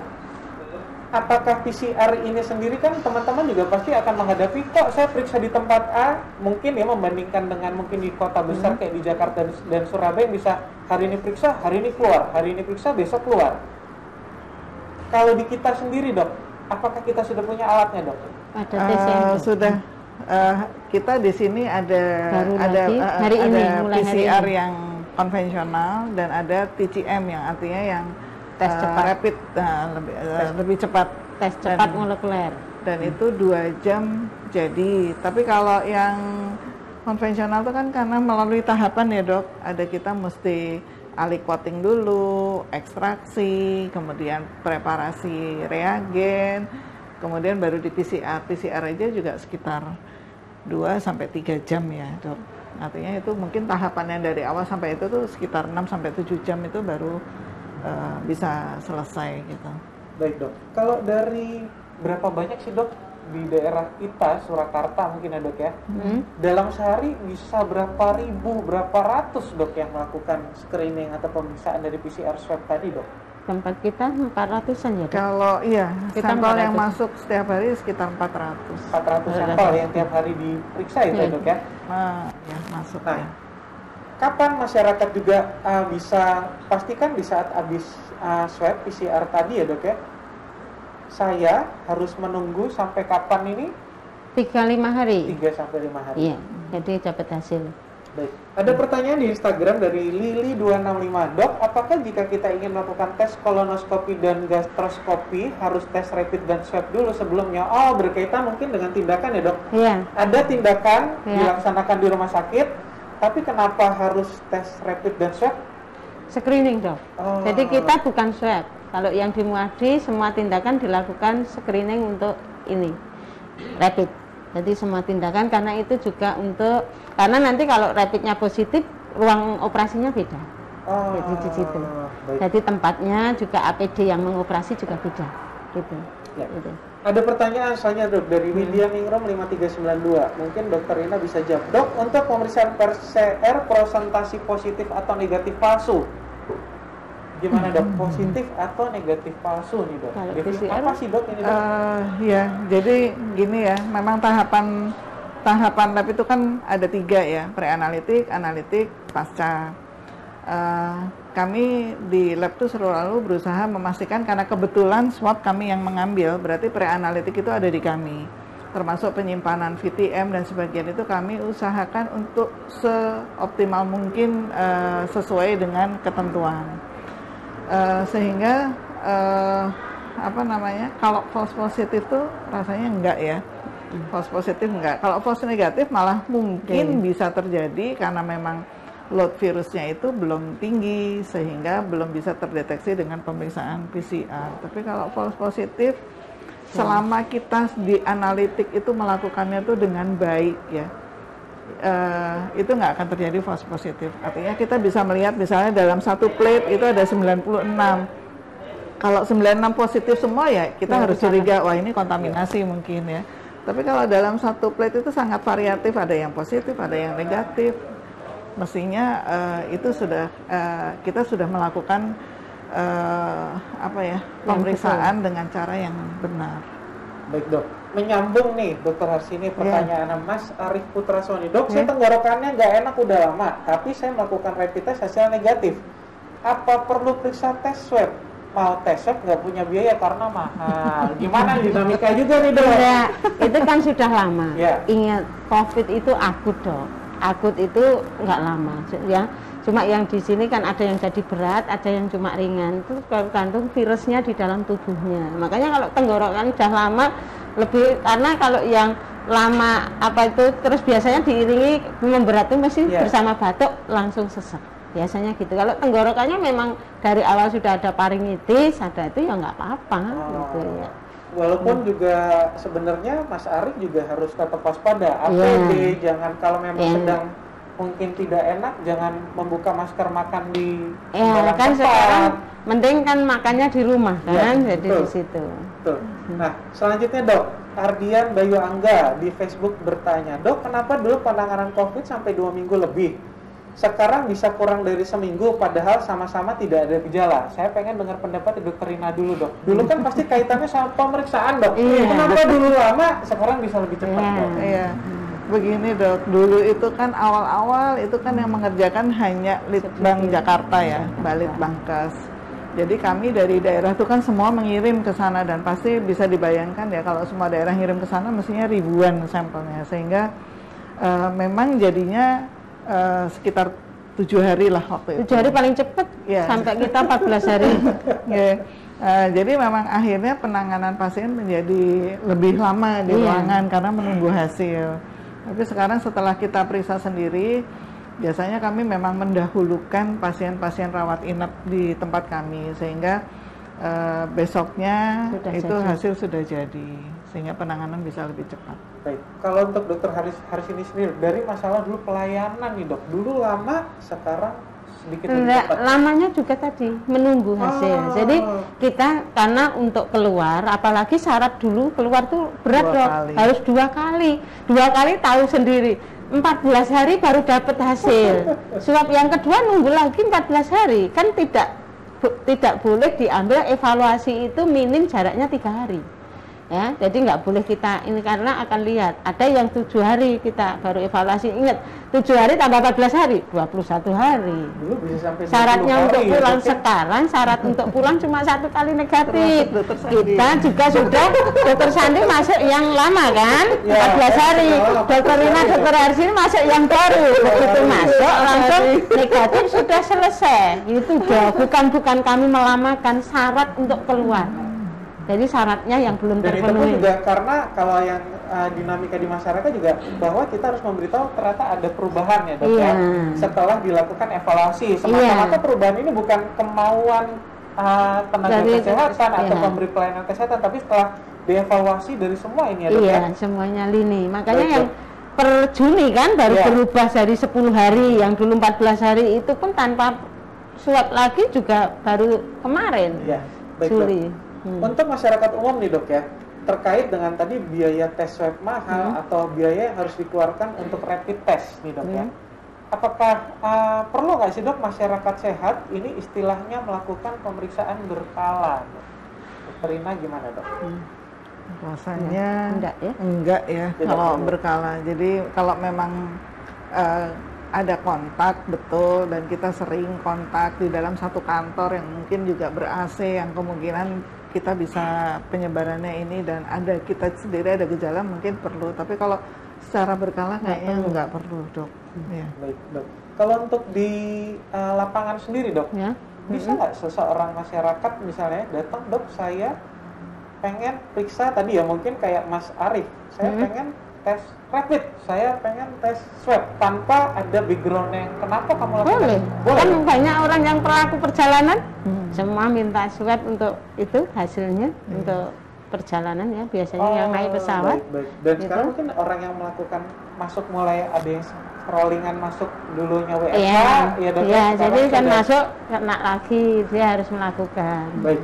apakah PCR ini sendiri kan teman-teman juga pasti akan menghadapi, kok saya periksa di tempat A, mungkin ya membandingkan dengan mungkin di kota besar kayak di Jakarta dan Surabaya yang bisa hari ini periksa, hari ini keluar, hari ini periksa, besok keluar. Kalau di kita sendiri, Dok, apakah kita sudah punya alatnya, Dok? Ada TCM, sudah. Kita di sini ada PCR yang konvensional dan ada TCM yang artinya yang tes cepat, rapid, lebih cepat, tes cepat molekuler. Dan itu 2 jam jadi. Tapi kalau yang konvensional itu kan karena melalui tahapan ya, Dok. Ada kita mesti aliquoting dulu, ekstraksi, kemudian preparasi reagen, kemudian baru di PCR. PCR aja juga sekitar 2-3 jam ya, Dok. Artinya itu mungkin tahapannya dari awal sampai itu tuh sekitar 6-7 jam itu baru bisa selesai gitu. Baik, Dok. Kalau dari berapa banyak sih, Dok, di daerah kita, Surakarta mungkin ya, Dok ya? Dalam sehari bisa berapa ribu, berapa ratus, Dok, yang melakukan screening atau pemeriksaan dari PCR swab tadi, Dok? Tempat kita 400-an ya, Dok? Kalau iya, kita sampel 400. yang masuk setiap hari sekitar 400. 400 sampel yang tiap hari diperiksa itu, Dok ya? Ya, masuk nah, ya. Kapan masyarakat juga bisa pastikan di saat habis swab PCR tadi ya, Dok ya? Saya harus menunggu sampai kapan ini? 3-5 hari. 3-5 hari. Iya, jadi dapat hasil. Baik. Ada pertanyaan di Instagram dari Lili265. Dok, apakah jika kita ingin melakukan tes kolonoskopi dan gastroskopi harus tes rapid dan swab dulu sebelumnya? Oh, berkaitan mungkin dengan tindakan ya, Dok? Iya. Ada tindakan dilaksanakan di rumah sakit, tapi kenapa harus tes rapid dan swab? Screening, Dok. Jadi kita bukan swab. Kalau yang di Muadi semua tindakan dilakukan screening untuk ini rapid. Jadi semua tindakan karena itu juga untuk, karena nanti kalau rapidnya positif ruang operasinya beda. Jadi di situ. Jadi tempatnya juga APD yang mengoperasi juga beda. Gitu. Ya. Gitu. Ada pertanyaan soalnya, Dok, dari Widya Ningrum 5392. Mungkin Dokter Rina bisa jawab. Dok, untuk pemeriksaan PCR prosentasi positif atau negatif palsu, gimana, Dok? Positif atau negatif palsu nih, Dok? Kalau Definisi PCR, apa sih, Dok, ini, Dok? Ya, jadi gini ya, memang tahapan lab itu kan ada 3 ya, pre-analitik, analitik, pasca. kami di lab itu selalu berusaha memastikan, karena kebetulan swab kami yang mengambil, berarti pre-analitik itu ada di kami, termasuk penyimpanan VTM dan sebagian itu kami usahakan untuk seoptimal mungkin sesuai dengan ketentuan, sehingga kalau false positif tuh rasanya enggak ya. False positif enggak. Kalau false negatif malah mungkin bisa terjadi karena memang load virusnya itu belum tinggi sehingga belum bisa terdeteksi dengan pemeriksaan PCR. Tapi kalau false positif, selama kita di analitik itu melakukannya itu dengan baik ya, itu nggak akan terjadi false positif. Artinya kita bisa melihat misalnya dalam satu plate itu ada 96. Kalau 96 positif semua ya kita harus curiga, wah ini kontaminasi mungkin ya. Tapi kalau dalam satu plate itu sangat variatif, ada yang positif, ada yang negatif. Mestinya itu sudah kita sudah melakukan pemeriksaan dengan cara yang benar. Baik dok, menyambung nih dokter Harsini pertanyaan Mas Arief Putrasoni. Dok, saya tenggorokannya nggak enak udah lama, tapi saya melakukan rapid test hasil negatif. Apa perlu periksa tes swab? Mau tes swab nggak punya biaya karena mahal. Gimana dinamika juga nih dok? Ya, itu kan sudah lama. Ya. Ingat, COVID itu akut dok. Akut itu nggak lama ya. Cuma yang di sini kan ada yang jadi berat, ada yang cuma ringan. Itu tergantung virusnya di dalam tubuhnya. Makanya kalau tenggorokan udah lama lebih, karena kalau yang lama terus biasanya diiringi memberat itu mesti bersama batuk langsung sesak. Biasanya gitu. Kalau tenggorokannya memang dari awal sudah ada faringitis, ada itu ya nggak apa-apa gitu ya. Walaupun juga sebenarnya Mas Arief juga harus tetap waspada. APD jangan, kalau memang sedang mungkin tidak enak, jangan membuka masker makan di kan tempat. Sekarang mending kan makannya di rumah kan, jadi betul. di situ. Betul. Nah, selanjutnya dok, Ardian Bayu Angga di Facebook bertanya, dok kenapa dulu penanganan COVID sampai 2 minggu lebih? Sekarang bisa kurang dari seminggu padahal sama-sama tidak ada gejala. Saya pengen dengar pendapat Dokter Rina dulu dok. Dulu kan pasti kaitannya sama pemeriksaan dok. Kenapa dulu lama, sekarang bisa lebih cepat dok? Iya. Begini dok, dulu itu kan awal-awal itu kan yang mengerjakan hanya Litbang Jakarta ya, Balitbangkes. Jadi kami dari daerah itu kan semua mengirim ke sana, dan pasti bisa dibayangkan ya kalau semua daerah ngirim ke sana mestinya ribuan sampelnya, sehingga memang jadinya sekitar 7 hari lah waktu itu. 7 hari paling cepat, sampai kita 14 hari. Jadi memang akhirnya penanganan pasien menjadi lebih lama di ruangan karena menunggu hasil. Tapi sekarang setelah kita periksa sendiri, biasanya kami memang mendahulukan pasien-pasien rawat inap di tempat kami, sehingga besoknya hasil sudah jadi, sehingga penanganan bisa lebih cepat. Baik, kalau untuk Dokter Haris ini sendiri, dari masalah dulu pelayanan nih dok, dulu lama, sekarang sedikit lebih cepat. Lamanya juga tadi menunggu hasil. Jadi kita karena untuk keluar, apalagi syarat dulu keluar tuh berat dok, harus 2 kali. 2 kali tahu sendiri. 14 hari baru dapat hasil. Swab yang kedua nunggu lagi 14 hari, kan tidak boleh diambil evaluasi itu minim jaraknya 3 hari. Ya, jadi nggak boleh kita ini, karena akan lihat ada yang 7 hari kita baru evaluasi. Ingat, 7 hari tambah 14 hari 21 hari. Dulu bisa sampai syaratnya untuk hari, pulang ya, sekarang syarat untuk pulang cuma 1 kali negatif. Kita juga sudah Dokter Sandi masuk yang lama kan, 14 hari. Dokter Rina, Dokter Harsini masuk yang baru. Begitu masuk langsung negatif, sudah selesai. Itu bukan kami melamakan, syarat untuk keluar. Jadi syaratnya yang belum terpenuhi. Dan itu pun juga karena kalau yang dinamika di masyarakat juga bahwa kita harus memberitahu ternyata ada perubahan ya dok ya, setelah dilakukan evaluasi. Semata-mata perubahan ini bukan kemauan tenaga kesehatan atau pemberi pelayanan kesehatan, tapi setelah dievaluasi dari semua ini ya dok ya. Semuanya lini. Makanya yang per Juni kan baru berubah dari 10 hari, yang dulu 14 hari itu pun tanpa swab lagi juga baru kemarin. Juli. Untuk masyarakat umum nih dok ya, terkait dengan tadi biaya tes swab mahal atau biaya yang harus dikeluarkan untuk rapid test nih dok ya, apakah perlu nggak sih dok masyarakat sehat ini istilahnya melakukan pemeriksaan berkala? Dokter Rina gimana dok? Rasanya enggak ya kalau berkala. Jadi kalau memang ada kontak betul, dan kita sering kontak di dalam satu kantor yang mungkin juga ber-AC, yang kemungkinan kita bisa penyebarannya ini, dan ada kita sendiri ada gejala mungkin perlu, tapi kalau secara berkala kayaknya nggak perlu, Dok. Ya. Baik, Dok. Kalau untuk di lapangan sendiri, Dok, Ya. bisa nggak seseorang masyarakat misalnya datang, Dok, saya pengen periksa tadi ya, mungkin kayak Mas Arif, saya pengen tes rapid, saya pengen tes swab tanpa ada background yang kenapa kamu lakukan? Boleh. Kan banyak orang yang pelaku perjalanan semua minta swab untuk itu hasilnya untuk perjalanan ya, biasanya yang naik pesawat. Baik. Dan gitu. Sekarang mungkin orang yang melakukan masuk mulai ada yang scrollingan masuk dulunya WFH, ya Dok. Iya, jadi kan masuk kena lagi, dia harus melakukan. Baik.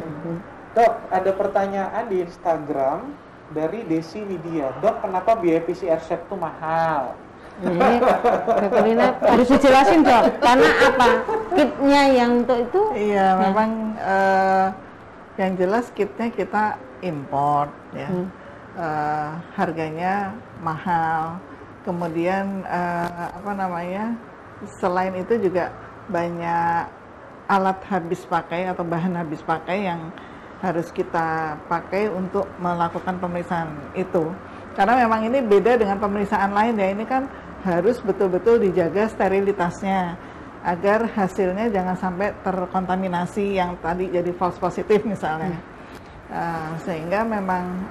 Dok, ada pertanyaan di Instagram dari Desi Widya. Dok, kenapa biaya PCR swab itu mahal? Ini Dr. Lina harus dijelasin, Dok. Karena apa? Kitnya yang untuk itu? Iya, memang yang jelas kitnya kita import ya. Harganya mahal. Kemudian selain itu juga banyak alat habis pakai atau bahan habis pakai yang harus kita pakai untuk melakukan pemeriksaan itu. Karena memang ini beda dengan pemeriksaan lain ya, ini kan harus betul-betul dijaga sterilitasnya agar hasilnya jangan sampai terkontaminasi yang tadi jadi false positif misalnya. Sehingga memang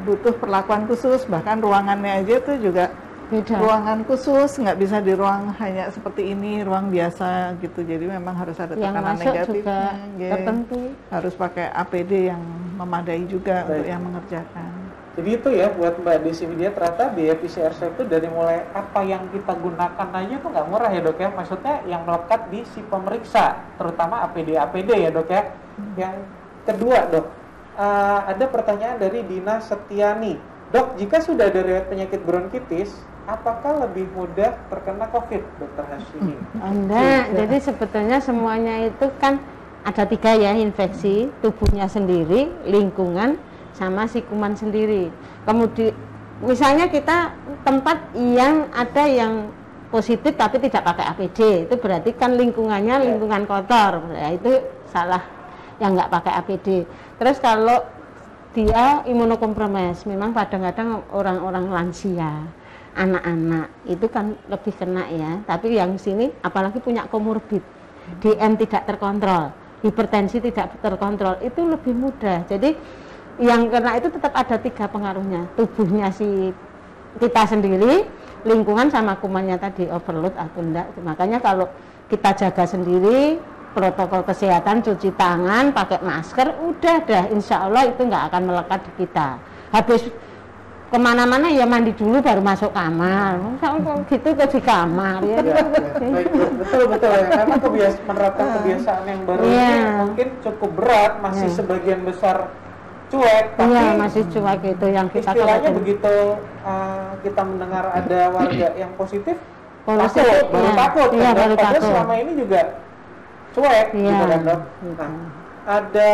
butuh perlakuan khusus, bahkan ruangannya aja itu juga beda. Ruangan khusus, nggak bisa di ruang hanya seperti ini, ruang biasa gitu. Jadi memang harus ada tekanan negatif tertentu. Harus pakai APD yang memadai juga untuk yang mengerjakan. Jadi itu ya buat Mbak Desi Widya, ternyata biaya PCR swab itu dari mulai apa yang kita gunakan aja tuh nggak murah ya, Dok ya. Maksudnya yang melekat di si pemeriksa, terutama APD ya, Dok ya. Yang kedua, Dok, ada pertanyaan dari Dina Setiani. Dok, jika sudah ada riwayat penyakit bronkitis, apakah lebih mudah terkena COVID, Dokter Hashimi? Enggak, jadi sebetulnya semuanya itu kan ada 3 ya, infeksi, tubuhnya sendiri, lingkungan, sama si kuman sendiri. Kemudian misalnya kita tempat yang ada yang positif tapi tidak pakai APD, itu berarti kan lingkungannya lingkungan kotor, ya itu salah yang nggak pakai APD. Terus kalau dia imunokompromis, memang kadang-kadang orang-orang lansia, anak-anak itu kan lebih kena ya. Tapi yang sini apalagi punya komorbid, DM tidak terkontrol, hipertensi tidak terkontrol, itu lebih mudah. Jadi yang kena itu tetap ada 3 pengaruhnya, tubuhnya si kita sendiri, lingkungan sama kumannya tadi overload atau enggak. Makanya kalau kita jaga sendiri, protokol kesehatan, cuci tangan, pakai masker, udah dah, insya Allah itu nggak akan melekat di kita. Habis kemana-mana ya mandi dulu baru masuk kamar, gitu ke di kamar ya. Betul ya. Memang menerapkan kebiasaan yang baru ini mungkin cukup berat, masih sebagian besar cuek, tapi masih cuek itu yang kita istilahnya begitu kita mendengar ada warga yang positif, baru takut. Padahal selama ini juga cuek, gitu kan, Dok. Nah, ada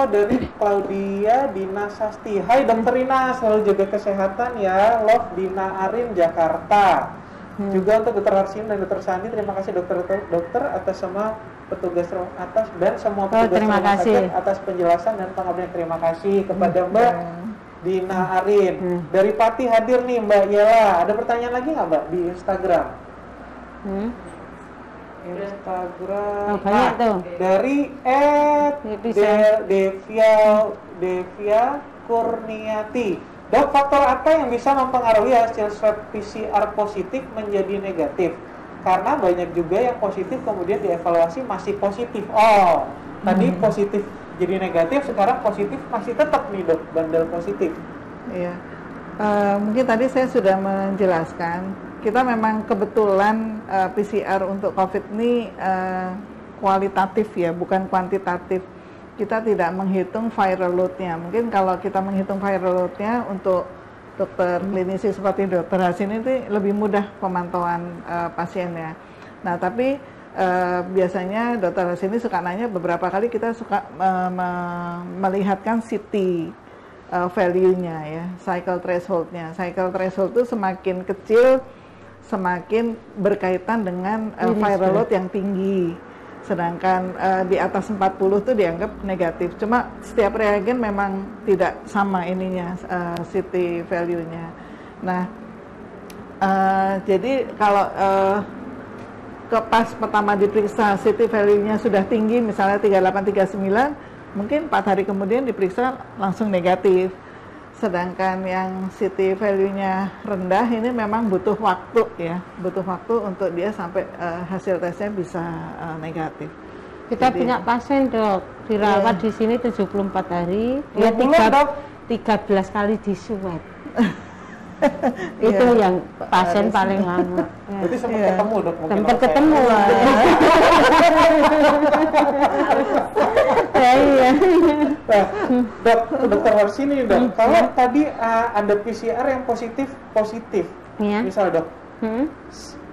dari Claudia Dina Sasti. Hai Dokter Rina, selalu jaga kesehatan ya. Love Dina Arin, Jakarta. Juga untuk Dokter Harsin dan Dokter Sandi, terima kasih dokter atas semua petugas atas dan semua petugas rumah sakit atas penjelasan dan pengabdian. Terima kasih kepada Mbak Dina Arin. Dari Pati hadir nih Mbak Yela. Ada pertanyaan lagi nggak Mbak di Instagram? Banyak tuh. Dari Devia Kurniati. Dok, faktor apa yang bisa mempengaruhi hasil swab PCR positif menjadi negatif? Karena banyak juga yang positif kemudian dievaluasi masih positif. Tadi positif jadi negatif, sekarang positif masih tetap nih Dok, bandel positif. Iya. Mungkin tadi saya sudah menjelaskan, kita memang kebetulan PCR untuk COVID ini kualitatif ya, bukan kuantitatif. Kita tidak menghitung viral load-nya. Mungkin kalau kita menghitung viral load-nya untuk dokter klinisi seperti Dokter Hasin itu lebih mudah pemantauan pasiennya. Nah, tapi biasanya Dokter Hasin ini suka nanya, beberapa kali kita suka melihatkan CT value-nya ya, cycle threshold-nya. Cycle threshold itu semakin kecil, semakin berkaitan dengan viral load yang tinggi. Sedangkan di atas 40 itu dianggap negatif. Cuma setiap reagen memang tidak sama ininya, CT value-nya. Nah, jadi kalau pas pertama diperiksa CT value-nya sudah tinggi, misalnya 38, 39, mungkin 4 hari kemudian diperiksa langsung negatif. Sedangkan yang CT value-nya rendah ini memang butuh waktu ya, butuh waktu untuk dia sampai hasil tesnya bisa negatif. Kita punya pasien dok, dirawat di sini 74 hari, dia 13 kali diswab. Itu yang pasien paling lama. Berarti sempat ketemu dok? Sempat ketemu. Iya. Nah, dokter Harsini dok, kalau tadi ada PCR yang positif, ya. Misal dok,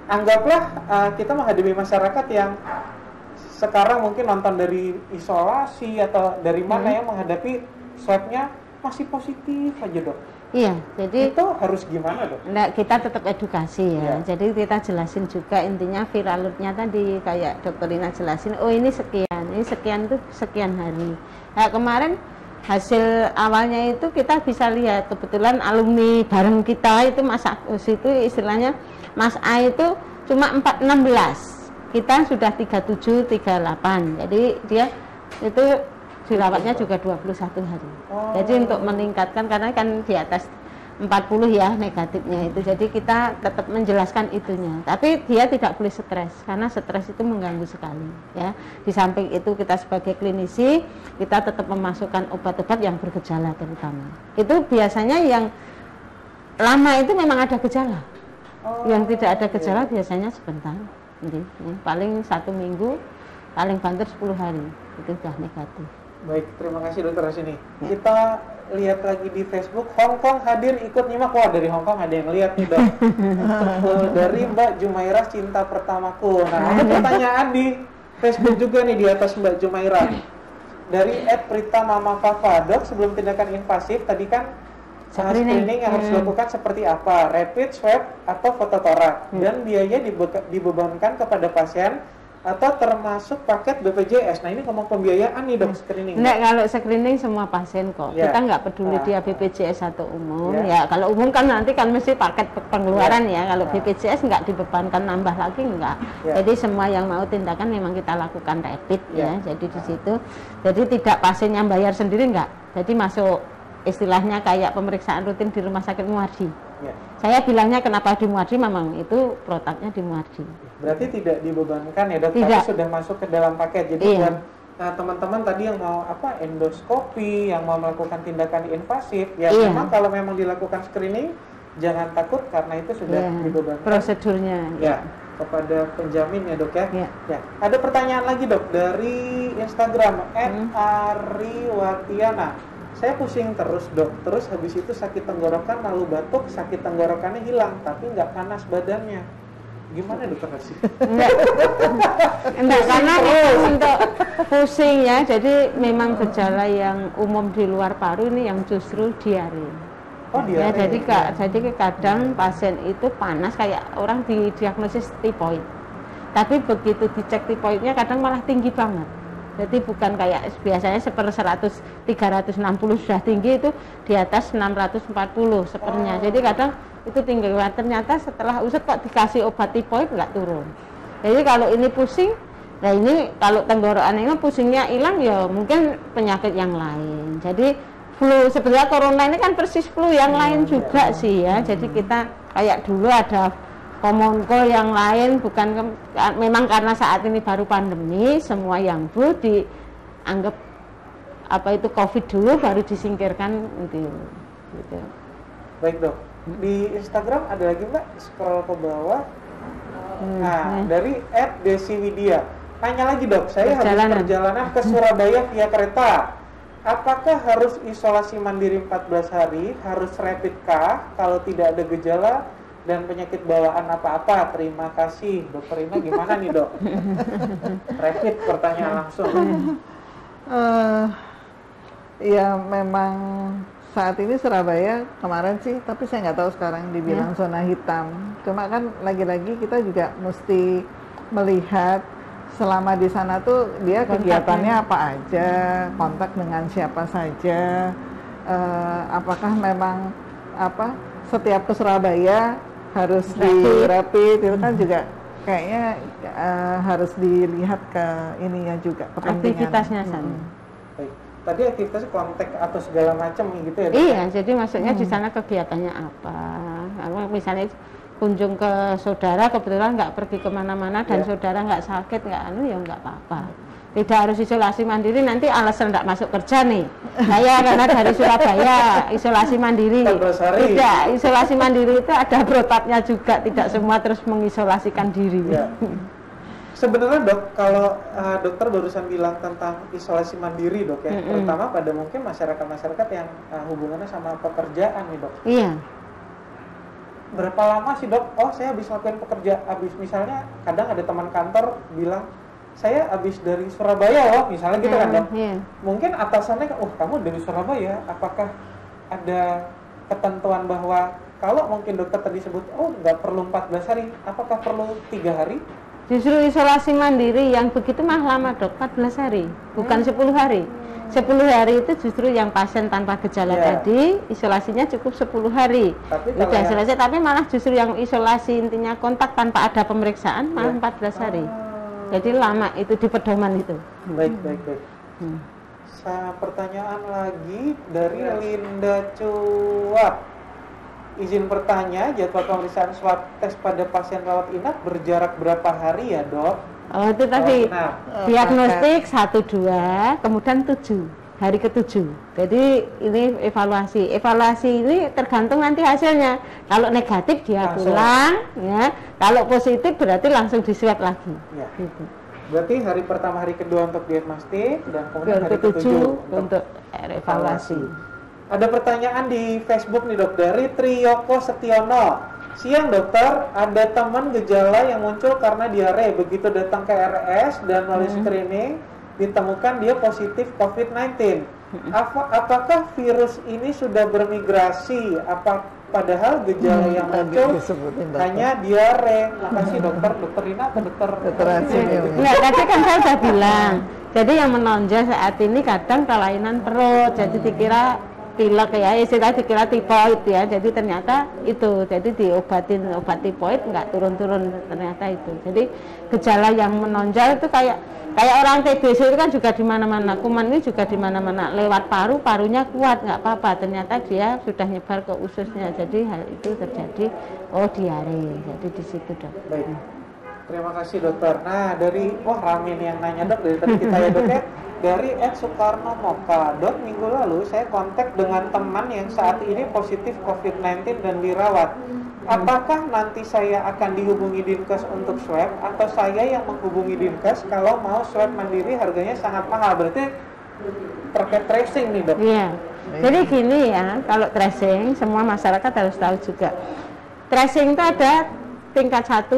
anggaplah kita menghadapi masyarakat yang sekarang mungkin nonton dari isolasi atau dari mana yang menghadapi swabnya masih positif aja dok. Iya, jadi itu harus gimana dok? Nah, kita tetap edukasi ya. Jadi kita jelasin juga intinya viral load-nya tadi kayak dokter Rina jelasin, oh ini sekian tuh sekian hari. Nah, kemarin hasil awalnya itu kita bisa lihat kebetulan alumni bareng kita itu Mas Agus itu istilahnya Mas A itu cuma 16. Kita sudah 37, 38. Jadi dia itu dirawatnya juga 21 hari. Jadi untuk meningkatkan karena kan di atas 40 ya negatifnya itu. Jadi kita tetap menjelaskan itunya. Tapi dia tidak boleh stres karena stres itu mengganggu sekali ya. Di samping itu kita sebagai klinisi kita tetap memasukkan obat-obat yang bergejala terutama. Itu biasanya yang lama itu memang ada gejala. Yang tidak ada gejala biasanya sebentar. Jadi paling 1 minggu, paling banter 10 hari itu sudah negatif. Baik, terima kasih dokter Harsini. Kita lihat lagi di Facebook, Hong Kong hadir ikut nyimak. Wah, dari Hong Kong ada yang lihat nih dok. Dari Mbak Jumairah, cinta pertamaku. Nah, ada pertanyaan di Facebook juga nih di atas Mbak Jumairah. Dari @Prita Mama Fafa, dok sebelum tindakan invasif tadi kan screening yang harus dilakukan seperti apa? Rapid, swab, atau fototorak? Dan biaya dibebankan kepada pasien atau termasuk paket BPJS. Nah ini ngomong pembiayaan nih dok screening. Enggak, kalau screening semua pasien kok. Kita nggak peduli dia BPJS atau umum. Ya kalau umum kan nanti kan mesti paket pengeluaran ya. Kalau BPJS nggak dibebankan nambah lagi enggak. Jadi semua yang mau tindakan memang kita lakukan rapid ya. Jadi di situ. Jadi tidak pasien yang bayar sendiri enggak. Jadi masuk istilahnya kayak pemeriksaan rutin di rumah sakit Muardi. Saya bilangnya kenapa di Muardi, memang itu protapnya di Muardi. Berarti tidak dibebankan ya dok, tapi sudah masuk ke dalam paket. Jadi buat teman-teman tadi yang mau endoskopi, yang mau melakukan tindakan invasif, ya memang kalau memang dilakukan screening, jangan takut karena itu sudah dibebankan. Prosedurnya. Ya, kepada penjamin ya dok ya. Ya. Ada pertanyaan lagi dok dari Instagram @ariwatiana. Saya pusing terus dok, terus habis itu sakit tenggorokan lalu batuk, sakit tenggorokannya hilang tapi nggak panas badannya. Gimana dokter Harsini? Enggak, karena untuk pusing ya, jadi memang gejala yang umum di luar paru ini yang justru diare. Ya, jadi kadang pasien itu panas kayak orang didiagnosis tipoid. Tapi begitu dicek tipoidnya kadang malah tinggi banget. Jadi bukan kayak biasanya 360 sudah tinggi, itu di atas 640 sepernya. Jadi kadang itu tinggi, ternyata setelah usut kok dikasih obat tipoid nggak turun. Jadi kalau ini pusing, nah ini kalau tenggorokan ini pusingnya hilang ya mungkin penyakit yang lain. Jadi flu, sebenarnya corona ini kan persis flu yang lain juga sih ya. Jadi kita kayak dulu ada komonko yang lain, bukan memang karena saat ini baru pandemi, semua yang flu dianggap apa itu COVID dulu baru disingkirkan gitu. Baik dok, di Instagram ada lagi mbak, scroll ke bawah. Nah, dari @desiwidia nanya lagi dok, saya habis perjalanan ke Surabaya via kereta, apakah harus isolasi mandiri 14 hari, harus rapid kah kalau tidak ada gejala dan penyakit bawaan apa-apa? Terima kasih. Dokter Rina gimana nih dok? Rapid, pertanyaan langsung. Ya memang saat ini Surabaya kemarin sih, tapi saya nggak tahu sekarang dibilang zona hitam. Cuma kan lagi-lagi kita juga mesti melihat selama di sana tuh dia kegiatannya apa aja, kontak dengan siapa saja, apakah memang setiap ke Surabaya harus di rapid itu kan juga kayaknya harus dilihat ke ininya juga kepentingan. Aktivitasnya sana. Baik. Tadi aktivitas kontak atau segala macam gitu ya? Iya, jadi maksudnya di sana kegiatannya apa? Kalau misalnya kunjung ke saudara, kebetulan nggak pergi kemana-mana dan saudara nggak sakit, nggak ya nggak apa-apa. Tidak harus isolasi mandiri, nanti alasan nggak masuk kerja nih. Saya karena dari Surabaya, isolasi mandiri. Tidak, isolasi mandiri itu ada protapnya juga, tidak semua terus mengisolasikan diri. Ya. Sebenarnya dok, kalau dokter barusan bilang tentang isolasi mandiri dok ya, terutama pada mungkin masyarakat-masyarakat yang hubungannya sama pekerjaan nih dok. Iya. Berapa lama sih dok? Oh saya habis melakukan habis misalnya kadang ada teman kantor bilang saya habis dari Surabaya loh, misalnya gitu kan dok. Mungkin atasannya, oh kamu dari Surabaya, apakah ada ketentuan bahwa kalau mungkin dokter tadi sebut, oh nggak perlu 14 hari, apakah perlu 3 hari? Justru isolasi mandiri yang begitu mah lama dok, 14 hari, bukan 10 hari. 10 hari itu justru yang pasien tanpa gejala tadi, isolasinya cukup 10 hari. Udah selesai, tapi malah justru yang isolasi intinya kontak tanpa ada pemeriksaan malah 14 hari. Jadi lama itu di pedoman itu. Baik. Pertanyaan lagi dari Linda Cuap. Izin bertanya, jadwal pemeriksaan swab tes pada pasien rawat inap berjarak berapa hari ya dok? Oh itu tadi diagnostik 1-2, kemudian 7, hari ke-7. Jadi ini evaluasi. Evaluasi ini tergantung nanti hasilnya. Kalau negatif dia pulang, ya. Kalau positif berarti langsung diswab lagi. Ya. Gitu. Berarti hari pertama, hari kedua untuk diagnostik dan kemudian hari ke-7 untuk evaluasi. Ada pertanyaan di Facebook nih dok dari Triyoko Setiono. Siang dokter, ada teman gejala yang muncul karena diare. Begitu datang ke RS dan melalui screening ditemukan dia positif COVID-19. Apakah virus ini sudah bermigrasi? Padahal gejala yang muncul hanya diare. Makasih dokter. Dokter Rina atau dokter Enggak, tadi kan saya sudah bilang. Jadi yang menonjol saat ini kadang kelainan perut. Jadi dikira pilek ya, istilah dikira tipoid ya, jadi ternyata itu, jadi diobatin obat tipoid nggak turun-turun, ternyata itu. Jadi gejala yang menonjol itu kayak orang TBC itu kan juga di mana-mana, kuman ini juga di mana-mana, lewat parunya kuat nggak apa-apa, ternyata dia sudah nyebar ke ususnya, jadi hal itu terjadi diare, jadi di situ dok. Baik. Terima kasih dokter. Nah dari Ramin yang nanya dok dari tadi kita ya dok ya. Dari Ed Soekarno Moka, dok minggu lalu saya kontak dengan teman yang saat ini positif COVID-19 dan dirawat. Apakah nanti saya akan dihubungi Dinkes untuk swab atau saya yang menghubungi Dinkes kalau mau swab mandiri harganya sangat mahal? Berarti terkait tracing nih dok. Iya. Jadi gini ya, kalau tracing semua masyarakat harus tahu juga. Tracing itu ada tingkat 1,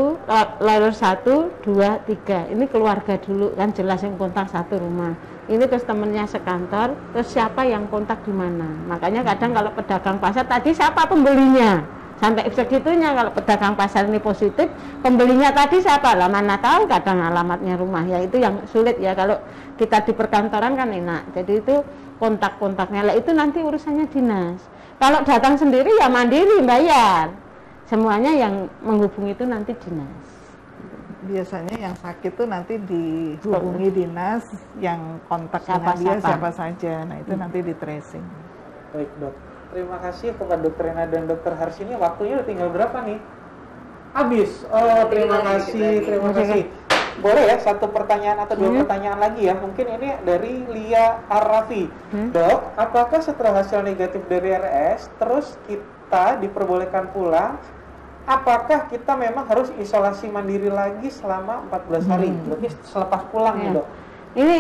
layer 1, 2, 3. Ini keluarga dulu kan jelas yang kontak satu rumah. Ini terus temennya sekantor, terus siapa yang kontak di mana. Makanya kadang kalau pedagang pasar tadi siapa pembelinya. Sampai segitunya kalau pedagang pasar ini positif, pembelinya tadi siapa? Lah mana tahu kadang alamatnya rumah. Ya itu yang sulit ya, kalau kita di perkantoran kan enak. Jadi itu kontak-kontaknya. Lah itu nanti urusannya dinas. Kalau datang sendiri ya mandiri bayar. Semuanya yang menghubungi itu nanti dinas. Biasanya yang sakit tuh nanti dihubungi dinas, yang kontak dengan dia siapa saja. Nah itu nanti di tracing. Baik dok. Terima kasih kepada dokter Rina dan dokter Harsini. Waktunya udah tinggal berapa nih? Habis. Oh terima kasih. Boleh ya satu pertanyaan atau dua pertanyaan lagi ya. Mungkin ini dari Lia Arrafi. Dok, apakah setelah hasil negatif dari RS terus kita diperbolehkan pulang? Apakah kita memang harus isolasi mandiri lagi selama 14 hari? Berarti selepas pulang nih dok. Ini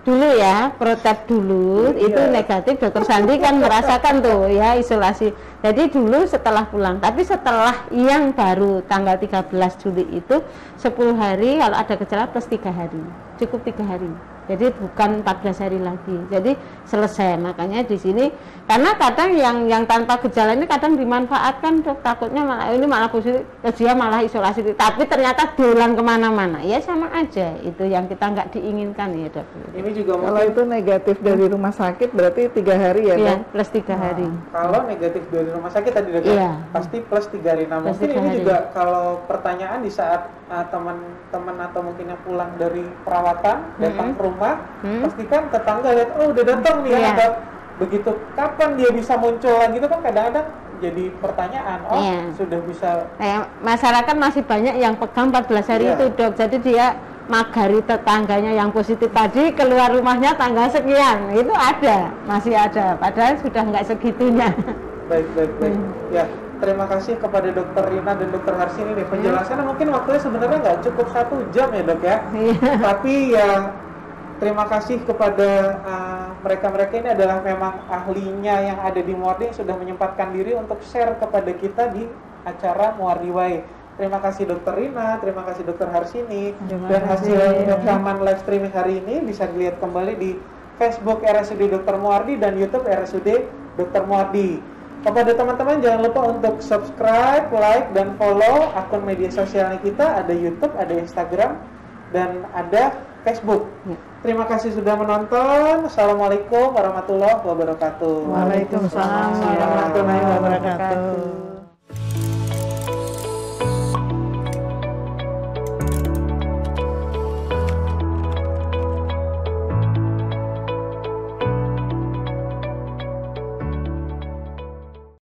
dulu ya, protap dulu itu negatif, dokter Sandi kan merasakan tuh ya isolasi. Jadi dulu setelah pulang, tapi setelah yang baru tanggal 13 Juli itu 10 hari, kalau ada gejala plus 3 hari, cukup 3 hari. Jadi bukan 14 hari lagi. Jadi selesai. Makanya di sini karena kadang yang tanpa gejala ini kadang dimanfaatkan, Dok. Takutnya malah ini malah positif, dia malah isolasi. Tapi ternyata diulang kemana-mana. Ya sama aja. Itu yang kita nggak diinginkan ya, Dok. Ini juga kalau itu negatif dari rumah sakit berarti 3 hari ya, Iya, Dok? plus 3 hari. Kalau negatif dari rumah sakit tadi, Dok, Iya. pasti plus 3 hari. Nah, Plus mungkin 3 ini hari. juga kalau pertanyaan di saat teman-teman atau mungkin yang pulang dari perawatan datang ke rumah, pastikan tetangga lihat, oh udah datang nih Iya. anak. Begitu kapan dia bisa muncul lagi itu kan kadang-kadang jadi pertanyaan. Oh, Iya. sudah bisa. Masyarakat masih banyak yang pegang 14 hari Iya. itu, Dok. Jadi dia magari tetangganya yang positif tadi keluar rumahnya tanggal sekian. Itu ada, masih ada. Padahal sudah nggak segitunya. Baik. Ya, terima kasih kepada Dokter Rina dan Dokter Harsini nih penjelasannya. Mungkin waktunya sebenarnya nggak cukup 1 jam ya, Dok ya. Iya. Tapi ya terima kasih kepada mereka-mereka ini adalah memang ahlinya yang ada di Muardi yang sudah menyempatkan diri untuk share kepada kita di acara Muardi Wae. Terima kasih Dokter Rina, terima kasih Dokter Harsini. Terima Dan hasil kasih. rekaman live streaming hari ini bisa dilihat kembali di Facebook RSUD Dr. Muardi dan YouTube RSUD Dr. Muardi. Kepada teman-teman jangan lupa untuk subscribe, like, dan follow akun media sosialnya kita. Ada YouTube, ada Instagram, dan ada Facebook. Terima kasih sudah menonton. Assalamualaikum warahmatullahi wabarakatuh. Waalaikumsalam warahmatullahi wabarakatuh.